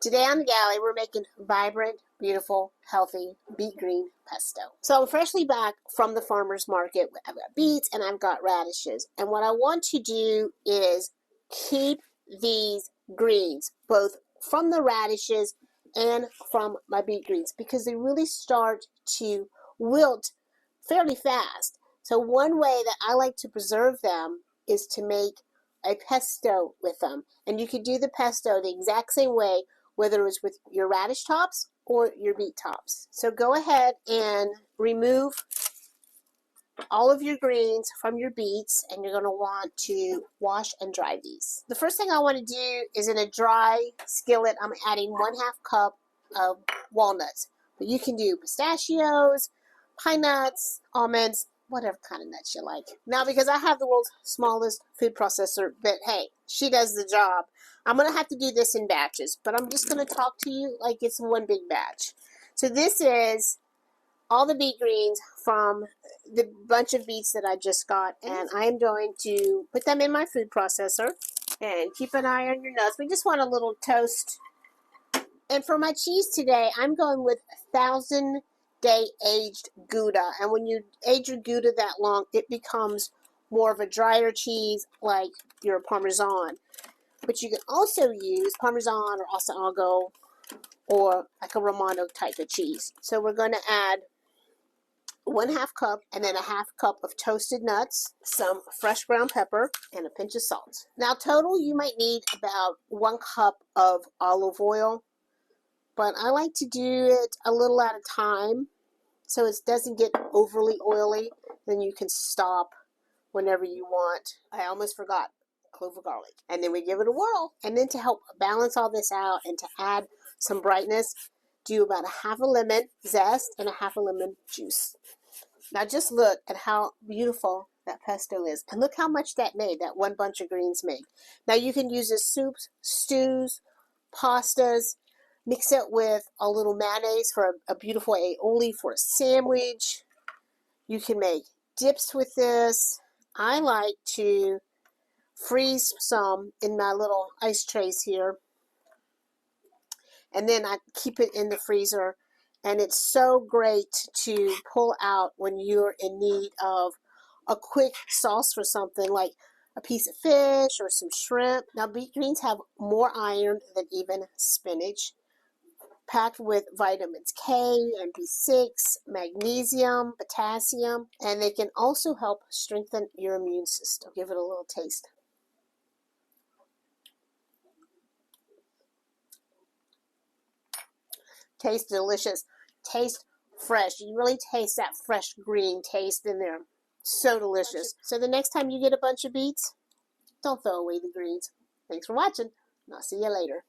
Today on the galley, we're making vibrant, beautiful, healthy beet green pesto. So I'm freshly back from the farmer's market. I've got beets and I've got radishes. And what I want to do is keep these greens, both from the radishes and from my beet greens, because they really start to wilt fairly fast. So one way that I like to preserve them is to make a pesto with them. And you could do the pesto the exact same way, whether it's with your radish tops or your beet tops. So go ahead and remove all of your greens from your beets, and you're going to want to wash and dry these. The first thing I want to do is, in a dry skillet, I'm adding 1/2 cup of walnuts. But you can do pistachios, pine nuts, almonds, whatever kind of nuts you like. Now, because I have the world's smallest food processor, but hey, she does the job, I'm going to have to do this in batches, but I'm just going to talk to you like it's one big batch. So this is all the beet greens from the bunch of beets that I just got, and I'm going to put them in my food processor. And keep an eye on your nuts. We just want a little toast. And for my cheese today, I'm going with 1,000-day aged Gouda. And when you age your Gouda that long, it becomes more of a drier cheese like your Parmesan. But you can also use Parmesan or Asiago or like a Romano type of cheese. So we're going to add 1/2 cup and then 1/2 cup of toasted nuts, some fresh ground pepper, and a pinch of salt. Now total you might need about 1 cup of olive oil, but I like to do it a little at a time so it doesn't get overly oily. Then you can stop whenever you want. I almost forgot clove of garlic. And then we give it a whirl. And then to help balance all this out and to add some brightness, do about 1/2 lemon zest and 1/2 lemon juice. Now just look at how beautiful that pesto is. And look how much that made, that one bunch of greens made. Now you can use this soups, stews, pastas, mix it with a little mayonnaise for a beautiful aioli for a sandwich. You can make dips with this. I like to freeze some in my little ice trays here. And then I keep it in the freezer. And it's so great to pull out when you're in need of a quick sauce for something like a piece of fish or some shrimp. Now, beet greens have more iron than even spinach, packed with vitamins K and B6, magnesium, potassium, and they can also help strengthen your immune system. Give it a little taste. Tastes delicious. Taste fresh. You really taste that fresh green taste in there. So delicious. So the next time you get a bunch of beets, don't throw away the greens. Thanks for watching, and I'll see you later.